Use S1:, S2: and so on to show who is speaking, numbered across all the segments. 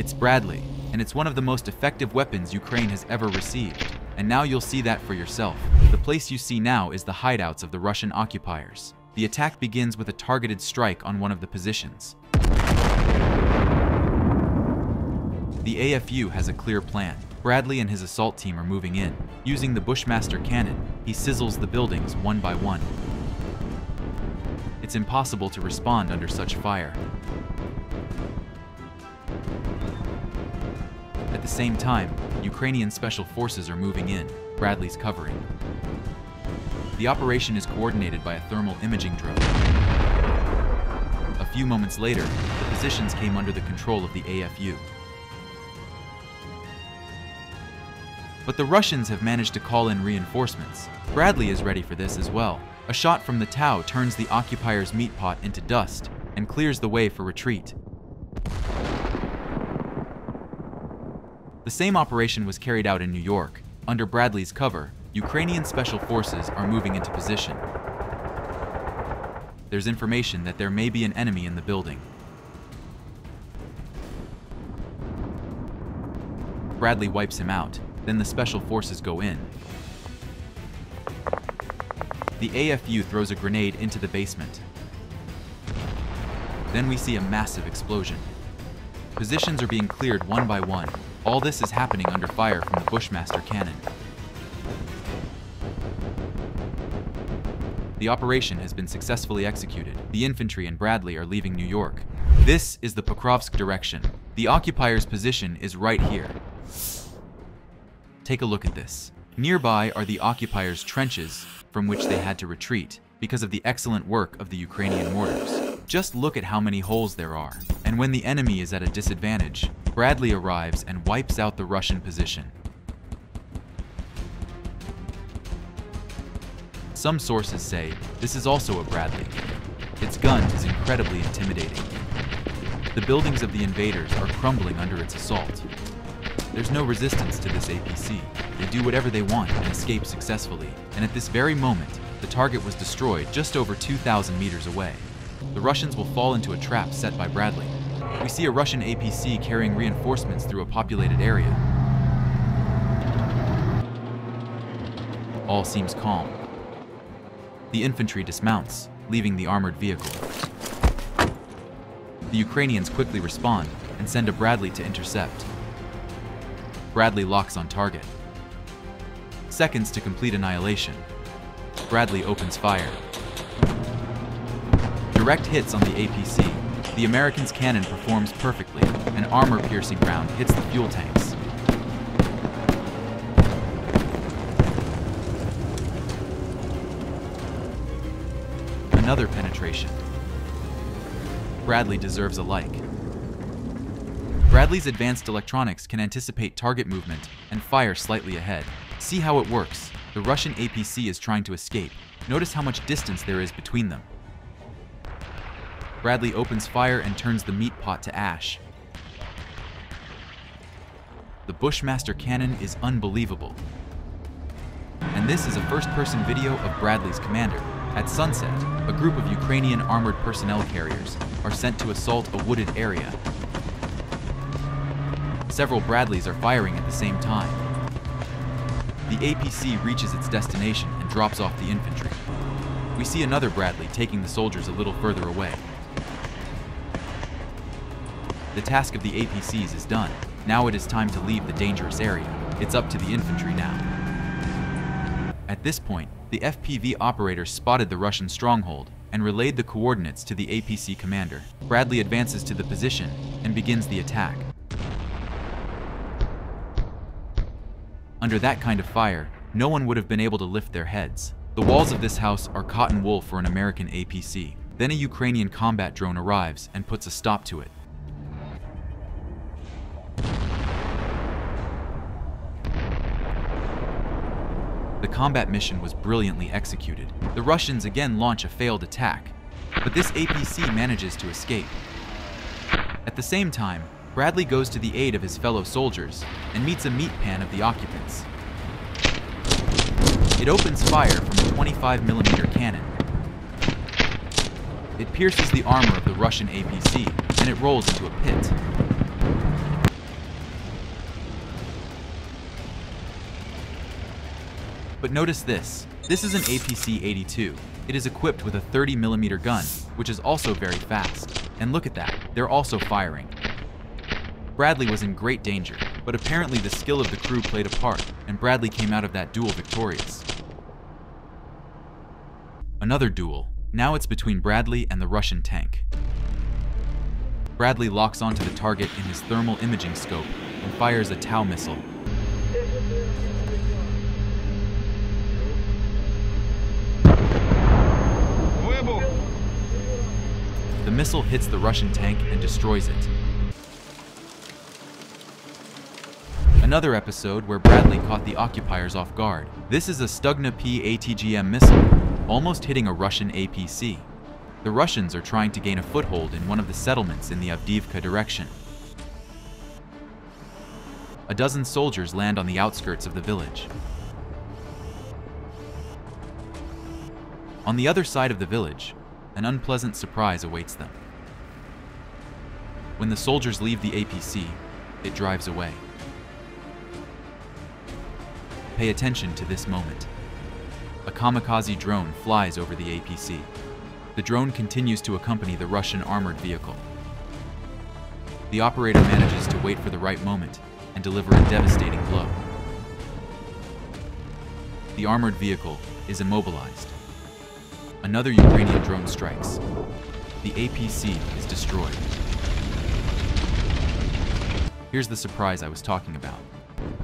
S1: It's Bradley, and it's one of the most effective weapons Ukraine has ever received. And now you'll see that for yourself. The place you see now is the hideouts of the Russian occupiers. The attack begins with a targeted strike on one of the positions. The AFU has a clear plan. Bradley and his assault team are moving in. Using the Bushmaster cannon, he sizzles the buildings one by one. It's impossible to respond under such fire. At the same time, Ukrainian special forces are moving in, Bradley's covering. The operation is coordinated by a thermal imaging drone. A few moments later, the positions came under the control of the AFU. But the Russians have managed to call in reinforcements. Bradley is ready for this as well. A shot from the Tau turns the occupiers' meat pot into dust and clears the way for retreat. The same operation was carried out in New York. Under Bradley's cover, Ukrainian special forces are moving into position. There's information that there may be an enemy in the building. Bradley wipes him out. Then the special forces go in. The AFU throws a grenade into the basement. Then we see a massive explosion. Positions are being cleared one by one. All this is happening under fire from the Bushmaster cannon. The operation has been successfully executed. The infantry and Bradley are leaving New York. This is the Pokrovsk direction. The occupiers' position is right here. Take a look at this. Nearby are the occupiers' trenches from which they had to retreat because of the excellent work of the Ukrainian mortars. Just look at how many holes there are. And when the enemy is at a disadvantage, Bradley arrives and wipes out the Russian position. Some sources say this is also a Bradley. Its gun is incredibly intimidating. The buildings of the invaders are crumbling under its assault. There's no resistance to this APC. They do whatever they want and escape successfully. And at this very moment, the target was destroyed just over 2,000 meters away. The Russians will fall into a trap set by Bradley. We see a Russian APC carrying reinforcements through a populated area. All seems calm. The infantry dismounts, leaving the armored vehicle. The Ukrainians quickly respond and send a Bradley to intercept. Bradley locks on target. Seconds to complete annihilation. Bradley opens fire. Direct hits on the APC. The Americans' cannon performs perfectly. An armor-piercing round hits the fuel tanks. Another penetration. Bradley deserves a like. Bradley's advanced electronics can anticipate target movement and fire slightly ahead. See how it works. The Russian APC is trying to escape. Notice how much distance there is between them. Bradley opens fire and turns the meat pot to ash. The Bushmaster cannon is unbelievable. And this is a first-person video of Bradley's commander. At sunset, a group of Ukrainian armored personnel carriers are sent to assault a wooded area. Several Bradleys are firing at the same time. The APC reaches its destination and drops off the infantry. We see another Bradley taking the soldiers a little further away. The task of the APCs is done. Now it is time to leave the dangerous area. It's up to the infantry now. At this point, the FPV operator spotted the Russian stronghold and relayed the coordinates to the APC commander. Bradley advances to the position and begins the attack. Under that kind of fire, no one would have been able to lift their heads. The walls of this house are cotton wool for an American APC. Then a Ukrainian combat drone arrives and puts a stop to it. The combat mission was brilliantly executed. The Russians again launch a failed attack, but this APC manages to escape. At the same time, Bradley goes to the aid of his fellow soldiers and meets a meat pan of the occupants. It opens fire from a 25mm cannon. It pierces the armor of the Russian APC and it rolls into a pit. But notice this. This is an APC-82. It is equipped with a 30mm gun, which is also very fast. And look at that, they're also firing. Bradley was in great danger, but apparently the skill of the crew played a part, and Bradley came out of that duel victorious. Another duel. Now it's between Bradley and the Russian tank. Bradley locks onto the target in his thermal imaging scope and fires a Tau missile. The missile hits the Russian tank and destroys it. Another episode where Bradley caught the occupiers off guard. This is a Stugna P ATGM missile, almost hitting a Russian APC. The Russians are trying to gain a foothold in one of the settlements in the Avdiivka direction. A dozen soldiers land on the outskirts of the village. On the other side of the village, an unpleasant surprise awaits them. When the soldiers leave the APC, it drives away. Pay attention to this moment. A kamikaze drone flies over the APC. The drone continues to accompany the Russian armored vehicle. The operator manages to wait for the right moment and deliver a devastating blow. The armored vehicle is immobilized. Another Ukrainian drone strikes. The APC is destroyed. Here's the surprise I was talking about.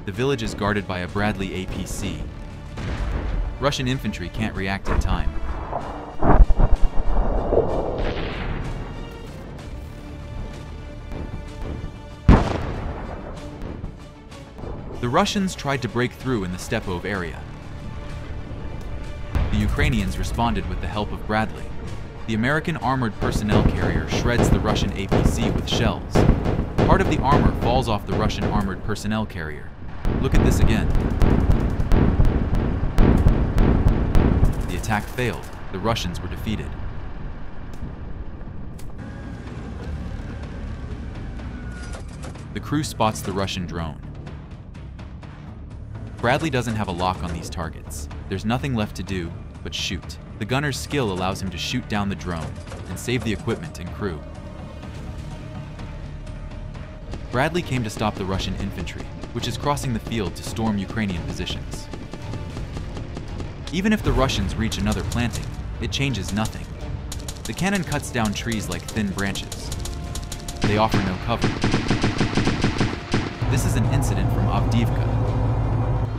S1: The village is guarded by a Bradley APC. Russian infantry can't react in time. The Russians tried to break through in the Stepov area. The Ukrainians responded with the help of Bradley. The American armored personnel carrier shreds the Russian APC with shells. Part of the armor falls off the Russian armored personnel carrier. Look at this again. The attack failed. The Russians were defeated. The crew spots the Russian drone. Bradley doesn't have a lock on these targets. There's nothing left to do but shoot. The gunner's skill allows him to shoot down the drone and save the equipment and crew. Bradley came to stop the Russian infantry, which is crossing the field to storm Ukrainian positions. Even if the Russians reach another planting, it changes nothing. The cannon cuts down trees like thin branches. They offer no cover. This is an incident from Avdiivka.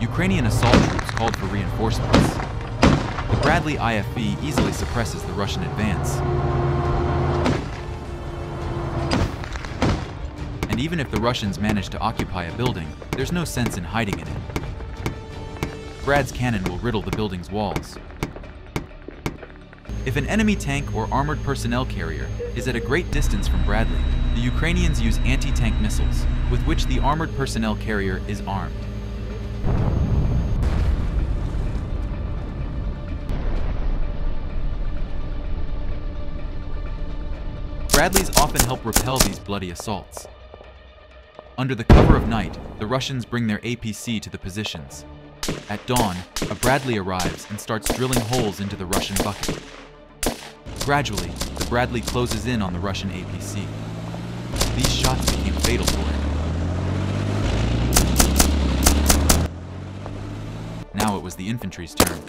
S1: Ukrainian assault troops called for reinforcements. The Bradley IFV easily suppresses the Russian advance. And even if the Russians manage to occupy a building, there's no sense in hiding in it. Brad's cannon will riddle the building's walls. If an enemy tank or armored personnel carrier is at a great distance from Bradley, the Ukrainians use anti-tank missiles, with which the armored personnel carrier is armed. Bradleys often help repel these bloody assaults. Under the cover of night, the Russians bring their APC to the positions. At dawn, a Bradley arrives and starts drilling holes into the Russian bucket. Gradually, the Bradley closes in on the Russian APC. These shots became fatal for it. Now it was the infantry's turn.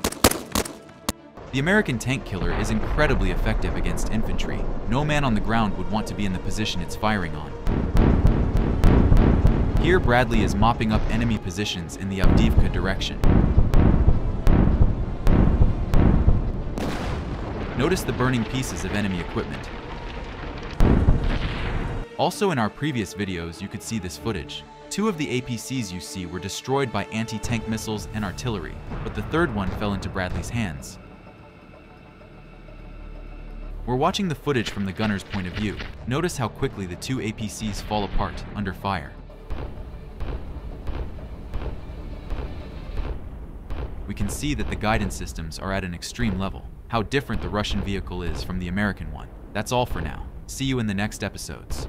S1: The American tank killer is incredibly effective against infantry. No man on the ground would want to be in the position it's firing on. Here, Bradley is mopping up enemy positions in the Avdiivka direction. Notice the burning pieces of enemy equipment. Also in our previous videos, you could see this footage. 2 of the APCs you see were destroyed by anti-tank missiles and artillery, but the third one fell into Bradley's hands. We're watching the footage from the gunner's point of view. Notice how quickly the 2 APCs fall apart under fire. We can see that the guidance systems are at an extreme level. How different the Russian vehicle is from the American one. That's all for now. See you in the next episodes.